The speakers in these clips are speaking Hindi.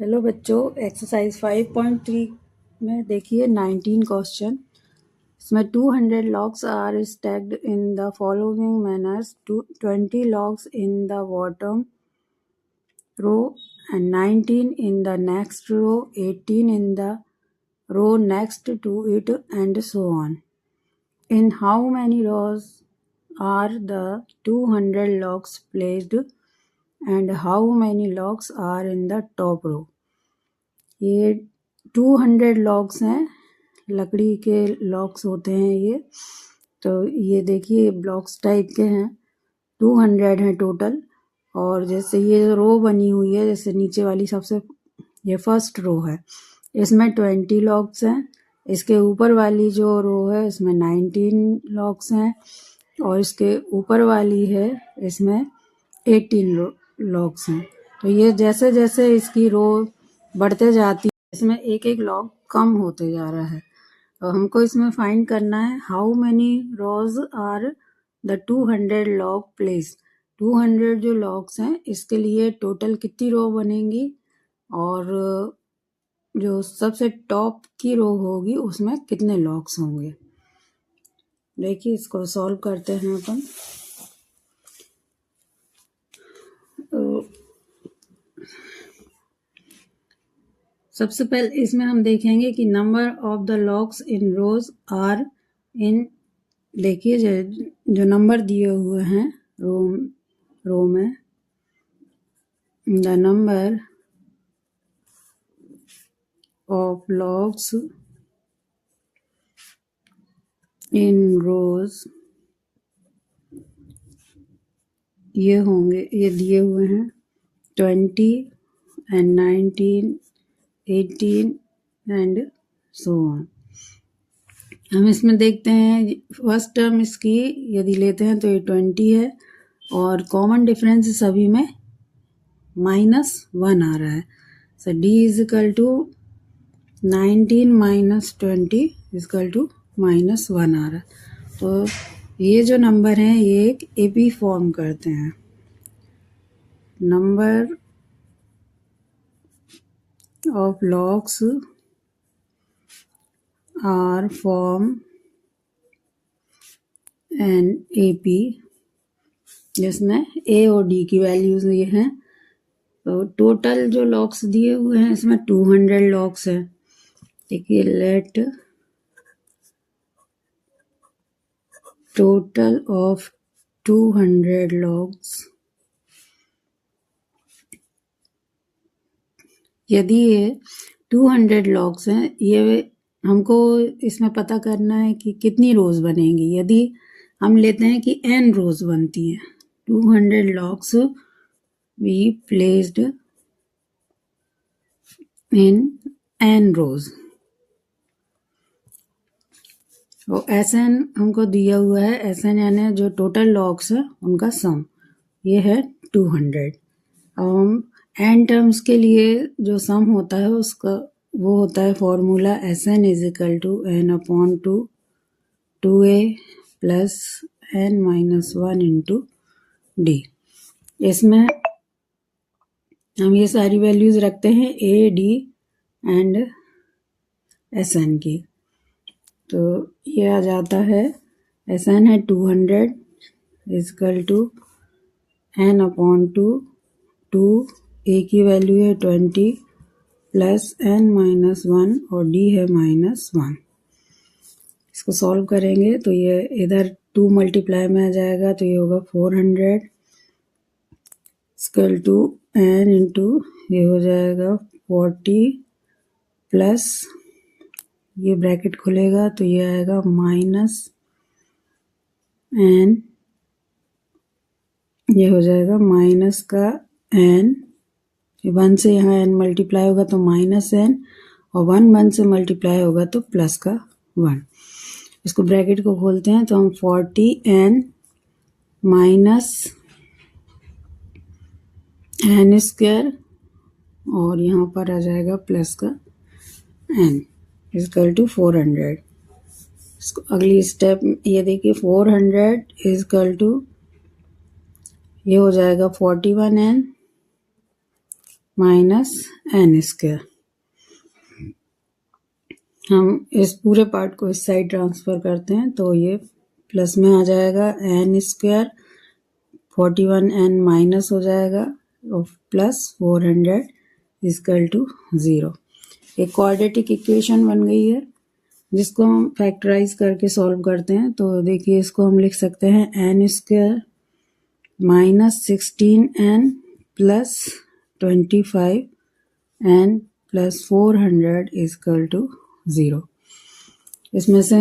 हेलो बच्चों, एक्सरसाइज 5.3 में देखिए 19 क्वेश्चन। इसमें 200 logs are stacked in the following manners, 20 logs in the bottom row and 19 in the next row, 18 in the row next to it and so on. In how many rows are the 200 logs placed and how many logs are in the top row। ये 200 logs हैं, लकड़ी के logs होते हैं ये। तो ये देखिए ब्लॉक्स टाइप के हैं, 200 हैं टोटल। और जैसे ये रो बनी हुई है, जैसे नीचे वाली सबसे ये फर्स्ट रो है, इसमें 20 logs हैं। इसके ऊपर वाली जो रो है इसमें 19 logs हैं, और इसके ऊपर वाली है इसमें 18 logs हैं। तो ये जैसे जैसे इसकी रो बढ़ते जाती है, इसमें एक एक लॉग कम होते जा रहा है। तो हमको इसमें फाइंड करना है how many rows are the 200 log place. 200 जो लॉग्स हैं इसके लिए टोटल कितनी रो बनेंगी, और जो सबसे टॉप की रो होगी उसमें कितने लॉग्स होंगे। देखिए इसको सॉल्व करते हैं अपन। सबसे पहले इसमें हम देखेंगे कि number of the logs in rows are in, देखिए जो नंबर दिए हुए हैं रो में, the number of logs in rows, ये होंगे, ये दिए हुए हैं 20 एंड 19, 18 एंड सो ऑन। हम इसमें देखते हैं फर्स्ट टर्म इसकी यदि लेते हैं तो ये 20 है, और कॉमन डिफरेंस सभी में -1 आ रहा है। So d is equal to 19 minus 20 equal to -1 आ रहा है। तो ये जो नंबर हैं ये एक एपी फॉर्म करते हैं। Number of logs are form an AP, जिसमें ए और डी की वैल्यूज ये हैं। तो टोटल जो लॉग्स दिए हुए हैं इसमें 200 लॉग्स हैं। देखिए लेट टोटल ऑफ 200 लॉग्स, यदि ये 200 लॉग्स हैं, ये हमको इसमें पता करना है कि कितनी रोज बनेंगी। यदि हम लेते हैं कि n रोज बनती हैं, 200 logs we placed in n rows, तो SN हमको दिया हुआ है। SN यानी जो टोटल लॉग्स है उनका सम, ये है 200। अब हम n टर्म्स के लिए जो सम होता है उसका वो होता है formula SN is equal to n/2 2a plus n-1 into d. इसमें हम ये सारी वैल्यूज रखते हैं a, d एंड SN की। तो ये आ जाता है SN है 200 इक्वल टू n/2, 2 a की वैल्यू है 20 प्लस n-1 और d है -1। इसको सॉल्व करेंगे तो ये इधर 2 मल्टीप्लाई में आ जाएगा, तो ये होगा 400 इक्वल टू n इंटू ये हो जाएगा 40 प्लस ये ब्रैकेट खुलेगा तो ये आएगा -n, ये हो जाएगा माइनस का n, 1 से यहाँ n मल्टीप्लाई होगा तो -n, और 1 से मल्टीप्लाई होगा तो प्लस का 1। इसको ब्रैकेट को खोलते हैं तो हम 40n माइनस n स्क्वायर, और यहाँ पर आ जाएगा प्लस का n इक्वल टू 400। इसको अगली स्टेप ये देखिए 400 इक्वल टू ये हो जाएगा 41n माइनस एन स्क्वायर। हम इस पूरे पार्ट को इस साइड ट्रांसफर करते हैं तो ये प्लस में आ जाएगा एन स्क्वायर, 41 एन माइनस हो जाएगा और प्लस 400 इक्वल टू 0। एक क्वाड्रेटिक इक्वेशन बन गई है जिसको हम फैक्टराइज करके सॉल्व करते हैं। तो देखिए इसको हम लिख सकते हैं n square minus 16n plus 25n plus 400 equal to 0। इसमें से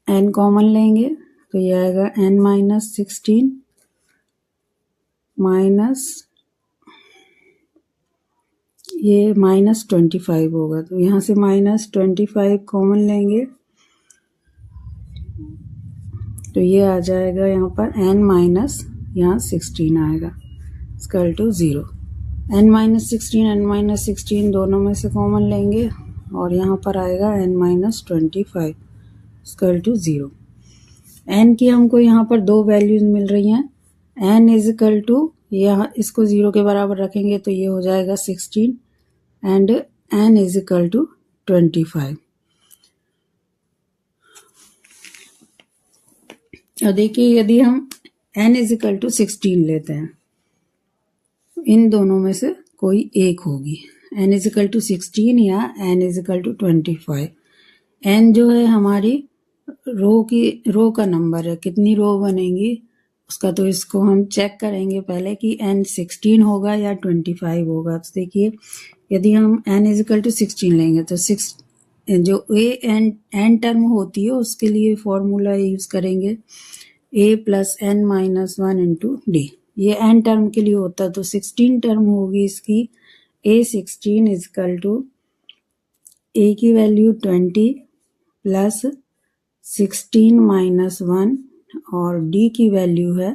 n कॉमन लेंगे तो ये आएगा n माइनस 16 माइनस ये माइनस 25 होगा, तो यहाँ से माइनस 25 कॉमन लेंगे तो ये आ जाएगा यहाँ पर n माइनस यहाँ 16 आएगा equal to 0। n minus 16 n minus 16 दोनों में से कॉमन लेंगे और यहाँ पर आएगा n minus 25 equal to 0। n की हमको यहाँ पर दो वैल्यूज मिल रही हैं। n इज इक्वल टू, यहाँ इसको 0 के बराबर रखेंगे तो ये हो जाएगा 16 and n is equal to 25। और देखिए यदि हम n इज इक्वल टू 16 लेते हैं, इन दोनों में से कोई एक होगी, n इज इक्वल टू 16 या n is equal to 25। n जो है हमारी रो का नंबर है, कितनी रो बनेंगी उसका, तो इसको हम चेक करेंगे पहले कि n 16 होगा या 25 होगा। तो देखिए यदि हम n इज इक्वल टू 16 लेंगे तो जो n टर्म होती है उसके लिए फॉर्मूला यूज करेंगे a plus n minus 1 into D. ये n टर्म के लिए होता है तो 16 टर्म होगी इसकी, a 16 इजकल टू a की वैल्यू 20 प्लस 16 माइनस 1 और d की वैल्यू है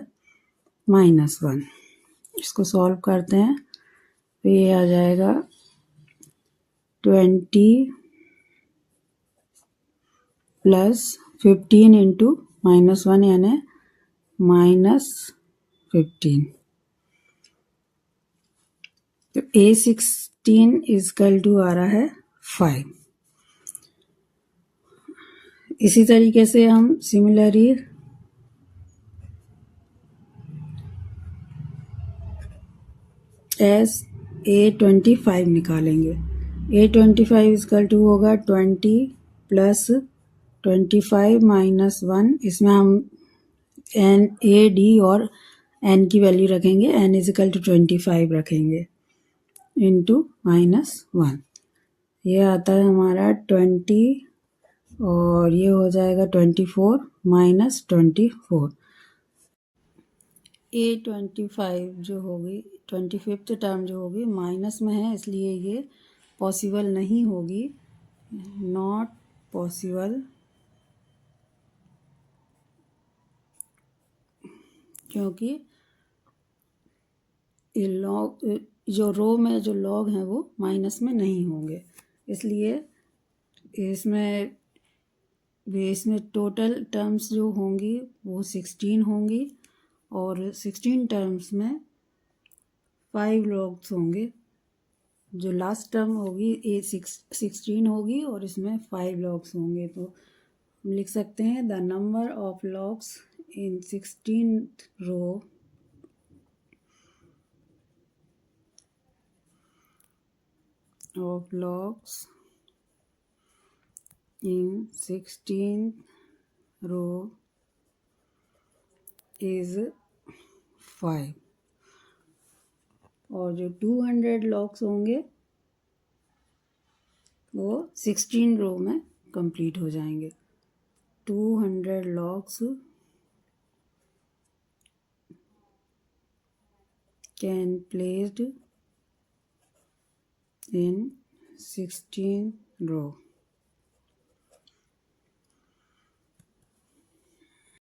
माइनस 1। इसको सॉल्व करते हैं तो ये आ जाएगा 20 प्लस 15 इंटू माइनस 1 यानी माइनस 15। तो A16 इजकल टू आ रहा है 5। इसी तरीके से हम सिमिलरली A25 निकालेंगे। A25 इजकल टू होगा 20 प्लस 25 माइनस 1, इसमें हम एन ए डी और n की वैल्यू रखेंगे, n इजिकल टू 25 रखेंगे इंटू माइनस 1। ये आता है हमारा 20 और ये हो जाएगा 24 माइनस 24। A25 जो होगी 25th टर्म जो होगी माइनस में है, इसलिए ये पॉसिबल नहीं होगी, नॉट पॉसिबल, क्योंकि लॉग जो रो में जो लॉग हैं वो माइनस में नहीं होंगे। इसलिए इसमें टोटल टर्म्स जो होंगी वो 16 होंगी और 16 टर्म्स में 5 लॉग्स होंगे। जो लास्ट टर्म होगी A16 होगी और इसमें 5 लॉग्स होंगे। तो हम लिख सकते हैं the number of logs in 16th row of logs in 16th row is 5 और जो 200 लॉग्स होंगे वो 16 रो में कंप्लीट हो जाएंगे। 200 logs can placed in 16 row।